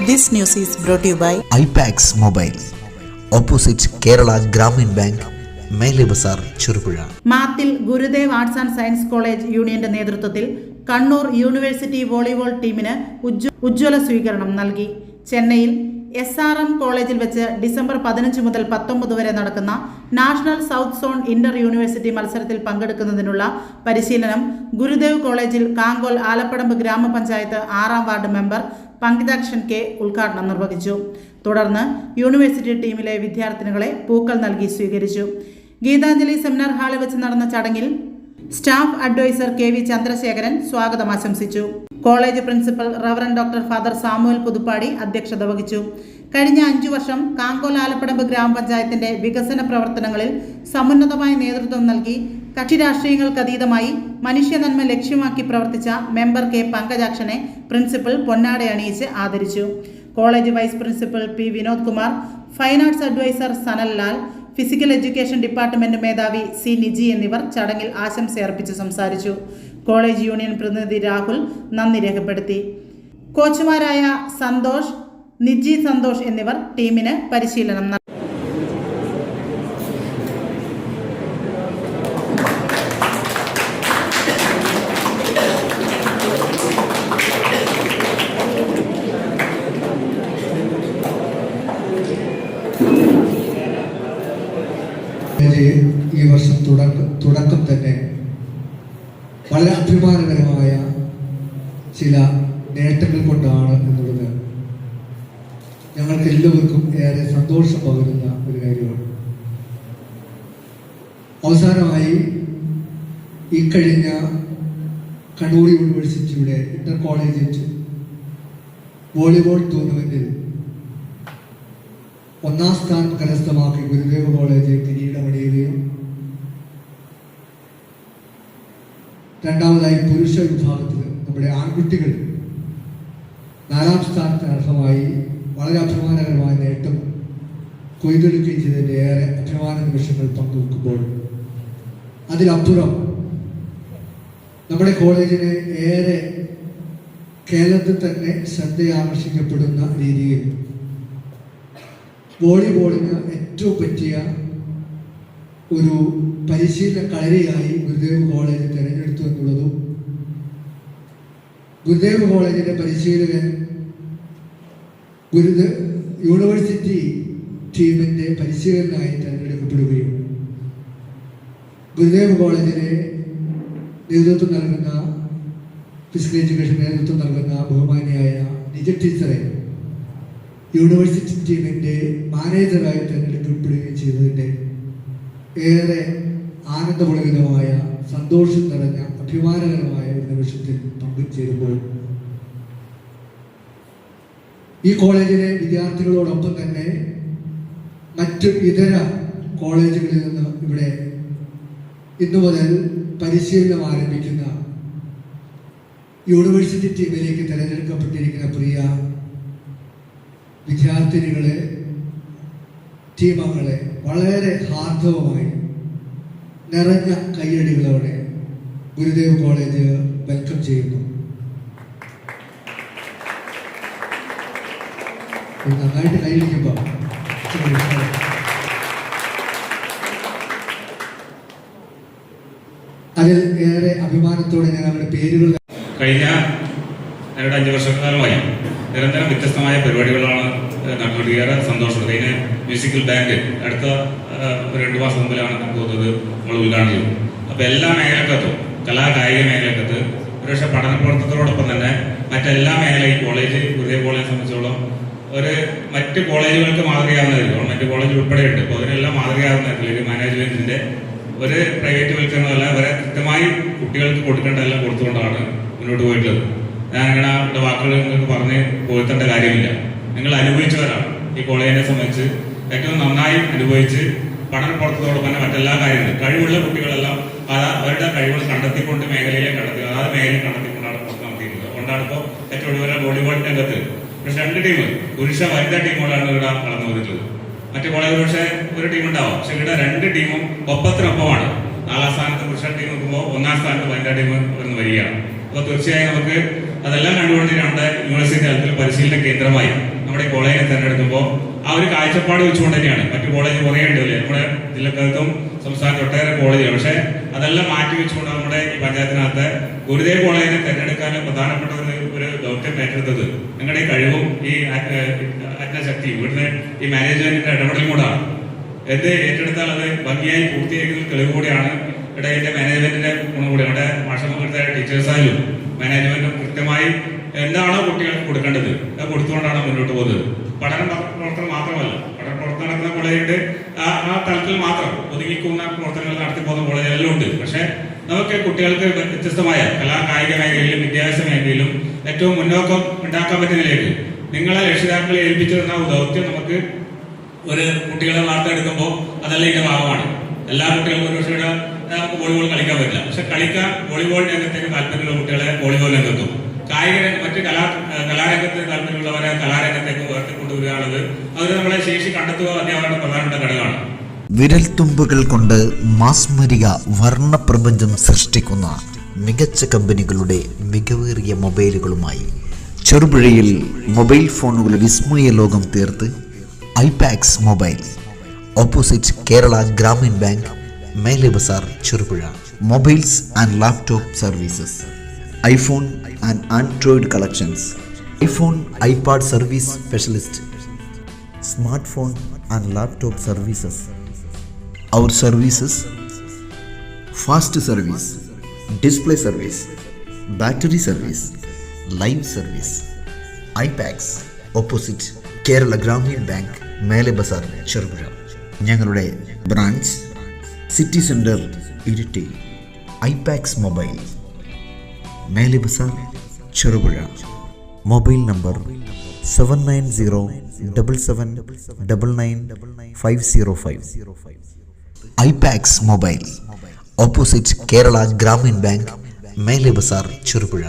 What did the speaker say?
This news is brought to you by IPAX Mobile, opposite Kerala Grameen Bank, Mele Bazar, Chirupuzha. Mathil Gurudev arts and science college യൂണിയന്റെ നേതൃത്വത്തിൽ Kannur university volleyball ടീമിന് ഉജ്ജ്വല സ്വീകരണം നൽകി. ചെന്നൈയിൽ SRM കോളേജിൽ വെച്ച് ഡിസംബർ 15 മുതൽ 19 വരെ നടക്കുന്ന national south zone Inter university മത്സരത്തിൽ പങ്കെടുക്കുന്നതിനുള്ള പരിശീലനം ഗുരുദേവ് കോളേജിൽ കാങ്കോൽ ആലപ്പടമ്പ് ഗ്രാമപഞ്ചായത്ത് 6ാം വാർഡ് മെമ്പർ പങ്കിതാക്ഷൻ K ഉദ്ഘാടനം നിർവഹിച്ചു. തുടർന്ന് യൂണിവേഴ്സിറ്റി ടീമിലെ വിദ്യാർത്ഥിനികളെ പൂക്കൾ നൽകി സ്വീകരിച്ചു. ഗീതാഞ്ജലി സെമിനാർ ഹാളിൽ വെച്ച് നടന്ന ചടങ്ങിൽ സ്റ്റാഫ് അഡ്വൈസർ KV ചന്ദ്രശേഖരൻ സ്വാഗതം ആശംസിച്ചു. College principal reverend doctor father Samuel Puthuppadi അധ്യക്ഷത വഹിച്ചു. കഴിഞ്ഞ 5 വർഷം കാങ്കോൽ ആലപ്പടമ്പ് ഗ്രാമപഞ്ചായത്തിന്റെ വികസന പ്രവർത്തനങ്ങളിൽ സമുന്നതമായ നേതൃത്വം നൽകി കക്ഷി രാഷ്ട്രീയങ്ങൾക്കതീതമായി മനുഷ്യനന്മ ലക്ഷ്യമാക്കി പ്രവർത്തിച്ച മെമ്പർ K പങ്കജാക്ഷനെ പ്രിൻസിപ്പൽ പൊന്നാട അണിയിച്ച് ആദരിച്ചു. College vice principal P Vinod Kumar, fine arts adviser Sanal Lal, physical education department മേധാവി C നിജി എന്നിവർ ചടങ്ങിൽ ആശംസയർപ്പിച്ച് സംസാരിച്ചു. കോളേജ് യൂണിയൻ പ്രതിനിധി രാഹുൽ നന്ദി രേഖപ്പെടുത്തി. കോച്ചുമാരായ സന്തോഷ്, നിജി സന്തോഷ് എന്നിവർ ടീമിന് പരിശീലനം നൽകി. ഈ വർഷം തുടക്കം തന്നെ വളരെ അഭിമാനകരമായ ചില നേട്ടങ്ങൾ കൊണ്ടാണ് എന്നുള്ളത് ഞങ്ങൾക്ക് എല്ലാവർക്കും ഏറെ സന്തോഷം പകരുന്ന ഒരു കാര്യമാണ്. അവസാനമായി ഈ കഴിഞ്ഞ കണ്ണൂർ യൂണിവേഴ്സിറ്റിയുടെ ഇന്റർ കോളേജ് വോളിബോൾ ടൂർണമെന്റിൽ 1ാം സ്ഥാനം കരസ്ഥമാക്കി ഗുരുദേവ് കോളേജ് കിരീടമണിയുകയും രണ്ടാമതായി പുരുഷ വിഭാഗത്തിൽ നമ്മുടെ ആൺകുട്ടികൾ 4ാം സ്ഥാനത്തിന് അർഹമായി വളരെ അഭിമാനകരമായ നേട്ടം കൊയ്തെടുക്കുകയും ചെയ്തതിൻ്റെ ഏറെ അഭിമാന നിമിഷങ്ങൾ പങ്കുവെക്കുമ്പോൾ അതിലപ്പുറം നമ്മുടെ കോളേജിനെ ഏറെ കേരളത്തിൽ തന്നെ ശ്രദ്ധയാകർഷിക്കപ്പെടുന്ന രീതിയിൽ വോളിബോളിന് ഏറ്റവും പറ്റിയ ഒരു പരിശീലന കളരിയായി ഗുരുദേവ് കോളേജ് തിരഞ്ഞെടുത്തു എന്നുള്ളതും ഗുരുദേവ് കോളേജിന്റെ പരിശീലകൻ യൂണിവേഴ്സിറ്റി ടീമിന്റെ പരിശീലകനായി തിരഞ്ഞെടുക്കപ്പെടുകയും ഗുരുദേവ് കോളേജിന് നേതൃത്വം നൽകുന്ന ഫിസിക്കൽ എഡ്യൂക്കേഷൻ നേതൃത്വം നൽകുന്ന ബഹുമാനിയായ നിജ ടീച്ചറെ യൂണിവേഴ്സിറ്റി ടീമിന്റെ മാനേജറായി തിരഞ്ഞെടുക്കപ്പെടുകയും ചെയ്തതിൻ്റെ ഏറെ ആനന്ദപുളകിതമായ സന്തോഷം നിറഞ്ഞ അഭിമാനകരമായ ഒരു നിമിഷത്തിൽ പങ്കുചേരുമ്പോൾ ഈ കോളേജിലെ വിദ്യാർത്ഥികളോടൊപ്പം തന്നെ മറ്റു ഇതര കോളേജുകളിൽ നിന്ന് ഇവിടെ ഇന്നു മുതൽ പരിശീലനം ആരംഭിക്കുന്ന യൂണിവേഴ്സിറ്റി ടീമിലേക്ക് തിരഞ്ഞെടുക്കപ്പെട്ടിരിക്കുന്ന പ്രിയ വിദ്യാർത്ഥിനികളെ, ടീമംഗങ്ങളെ വളരെ ഹാർദവമായി നിറഞ്ഞ കയ്യടികളോടെ ഗുരുദേവ് കോളേജ് വെൽക്കം ചെയ്യുന്നു. നന്നായിട്ട് കൈയടിക്കുമ്പോൾ അതിൽ ഏറെ അഭിമാനത്തോടെ ഞാൻ അവരുടെ പേരുകൾ കഴിഞ്ഞ 5 വർഷക്കാലമായി നിരന്തരം വ്യത്യസ്തമായ പരിപാടികളാണ് നടന്നുകൊണ്ടിരിക്കുക. ഏറെ സന്തോഷമുണ്ട്. ഇതിന് മ്യൂസിക്കൽ ബാൻഡ് അടുത്ത 2 മാസം മുമ്പിലാണ് തോന്നുന്നത് നമ്മൾ ഉദ്ഘാടനം ചെയ്തു. അപ്പോൾ എല്ലാ മേഖലക്കത്തും കലാകായിക മേഖലക്കത്ത് ഒരുപക്ഷെ പഠന പ്രവർത്തനത്തോടൊപ്പം തന്നെ മറ്റെല്ലാ മേഖലയും ഗുരുദേവ് കോളേജിനെ സംബന്ധിച്ചോളം മറ്റ് കോളേജുകൾക്ക് മാതൃകയാവുന്ന തരത്തിൽ ഗവൺമെന്റ് കോളേജ് ഉൾപ്പെടെയുണ്ട്. അപ്പോൾ അതിനെല്ലാം മാതൃകയാവുന്ന തരത്തിൽ ഒരു മാനേജ്മെന്റിന്റെ ഒരു പ്രൈവറ്റ് വൽക്കരണമല്ല, അവരെ കൃത്യമായി കുട്ടികൾക്ക് കൊടുക്കേണ്ടതെല്ലാം കൊടുത്തുകൊണ്ടാണ് മുന്നോട്ട് പോയിട്ടുള്ളത്. ഞാനങ്ങനെ അവരുടെ വാക്കുകൾ നിങ്ങൾക്ക് പറഞ്ഞ് പോഴ്ത്തേണ്ട കാര്യമില്ല. നിങ്ങൾ അനുഭവിച്ചവരാണ്. ഈ കോളേജിനെ സംബന്ധിച്ച് ഏറ്റവും നന്നായി അനുഭവിച്ച് പഠന പ്രവർത്തനത്തോടൊപ്പം തന്നെ മറ്റെല്ലാ കാര്യങ്ങളും കഴിവുള്ള കുട്ടികളെല്ലാം അവരുടെ കഴിവുകൾ കണ്ടെത്തിക്കൊണ്ട് മേഖലയിൽ കണ്ടെത്തിക്കൊണ്ടാണ് പ്രവർത്തനം നടത്തിയിട്ടുള്ളത്. അതുകൊണ്ടാണ് ഇപ്പോൾ ഏറ്റവും ഒടുവിൽ വോളിബോൾ രംഗത്ത് പക്ഷെ 2 ടീം പുരുഷ വനിതാ ടീമുകളാണ് ഇവിടെ കടന്നു വന്നിട്ടുള്ളത്. മറ്റു കോളേജിൽ പക്ഷേ ഒരു ടീം ഉണ്ടാവും. പക്ഷെ ഇവിടെ 2 ടീമും ഒപ്പത്തിനൊപ്പമാണ്. 4ാം സ്ഥാനത്ത് പുരുഷ ടീം നോക്കുമ്പോൾ 1ാം സ്ഥാനത്ത് വനിതാ ടീം വരുന്ന വരികയാണ്. അപ്പോൾ തീർച്ചയായും നമുക്ക് അതെല്ലാം കണ്ടുകൊണ്ട് യൂണിവേഴ്സിറ്റി തലത്തിൽ പരിശീലന കേന്ദ്രമായി നമ്മുടെ കോളേജിനെ തിരഞ്ഞെടുക്കുമ്പോൾ ആ ഒരു കാഴ്ചപ്പാട് വെച്ചുകൊണ്ട് തന്നെയാണ്. മറ്റു കോളേജ് കുറേ ഉണ്ടല്ലേ നമ്മുടെ ജില്ലക്കകത്തും സംസ്ഥാനത്ത് ഒട്ടേറെ കോളേജുകൾ. പക്ഷെ അതെല്ലാം മാറ്റി വെച്ചുകൊണ്ട് നമ്മുടെ ഈ പഞ്ചായത്തിനകത്ത് ഗുരുദേവ് കോളേജിനെ തിരഞ്ഞെടുക്കാൻ പ്രധാനപ്പെട്ട ഒരു ദൗത്യം ഏറ്റെടുത്തത് നിങ്ങളുടെ ഈ കഴിവും ഈ ആജ്ഞാശക്തിയും ഇവിടുന്ന് ഈ മാനേജ്മെന്റിന്റെ ഇടപെടലും കൂടാണ്. എന്ത് ഏറ്റെടുത്താൽ അത് ഭംഗിയായി പൂർത്തീകരിക്കുന്ന തെളിവ് കൂടിയാണ്. ഇവിടെ ഇതിന്റെ മാനേജ്മെന്റിന്റെ ഗുണം കൂടി നമ്മുടെ മാഷന്മാരുടെ ടീച്ചേഴ്സായാലും മാനേജ്മെന്റും കൃത്യമായി എന്താണോ കുട്ടികൾക്ക് കൊടുക്കേണ്ടത് അത് കൊടുത്തുകൊണ്ടാണ് മുന്നോട്ട് പോകുന്നത്. പഠന പ്രവർത്തനം മാത്രമല്ല, പഠന പ്രവർത്തനം നടക്കുന്ന കോളേജുണ്ട്, ആ തലത്തിൽ മാത്രം ഒതുങ്ങിക്കുന്ന പ്രവർത്തനങ്ങൾ നടത്തി പോകുന്ന കോളേജുകളിലും ഉണ്ട്. പക്ഷെ നമുക്ക് കുട്ടികൾക്ക് വ്യത്യസ്തമായ കായിക മേഖലയിലും വിദ്യാഭ്യാസ മേഖലയിലും ഏറ്റവും മുന്നോക്കം ഉണ്ടാക്കാൻ പറ്റുന്നതിലേക്ക് നിങ്ങളെ രക്ഷിതാക്കളെ ഏൽപ്പിച്ചു തന്ന ദൗത്യം നമുക്ക് ഒരു കുട്ടികളെ വാർത്തെടുക്കുമ്പോൾ അതെല്ലാം ഇതിന്റെ ഭാഗമാണ്. എല്ലാ കുട്ടികൾക്കും ഒരു പക്ഷേ നമുക്ക് വോളിബോൾ കളിക്കാൻ പറ്റില്ല, പക്ഷെ കളിക്കാൻ വോളിബോൾ രംഗത്തേക്ക് താല്പര്യമുള്ള കുട്ടികളെ വോളിബോൾ രംഗത്തും കായിക മറ്റ് കലാരംഗത്ത് താല്പര്യമുള്ളവരെ കലാരംഗത്തേക്ക് ഉയർത്തിക്കൊണ്ടുവരികയാണത് അതൊരു നമ്മളെ ശേഷി കണ്ടെത്തുക അധ്യാപകരുടെ പ്രധാനപ്പെട്ട ഘടകമാണ്. വിരൽത്തുമ്പുകൾ കൊണ്ട് മാസ്മരിക വർണ്ണപ്രപഞ്ചം സൃഷ്ടിക്കുന്ന മികച്ച കമ്പനികളുടെ മികവേറിയ മൊബൈലുകളുമായി ചെറുപുഴയിൽ മൊബൈൽ ഫോണുകളുടെ വിസ്മയ ലോകം തീർത്ത് iPax mobile, opposite Kerala Gramin Bank, Mele Bazar, Cherupuzha. Mobiles and laptop services, iPhone and Android collections, iPhone iPad service specialist, smartphone and laptop services. Our services: fast service, display service, battery service, live service. IPax, opposite Kerala Gramin Bank, Mele Bazar, Cherupuzha. ഞങ്ങളുടെ branch city centre, Iritty. IPax mobile, Mele Bazar, Cherupuzha. Mobile number 7907799505. IPax mobile, opposite Kerala Gramin Bank, Mele Bazar, Cherupuzha.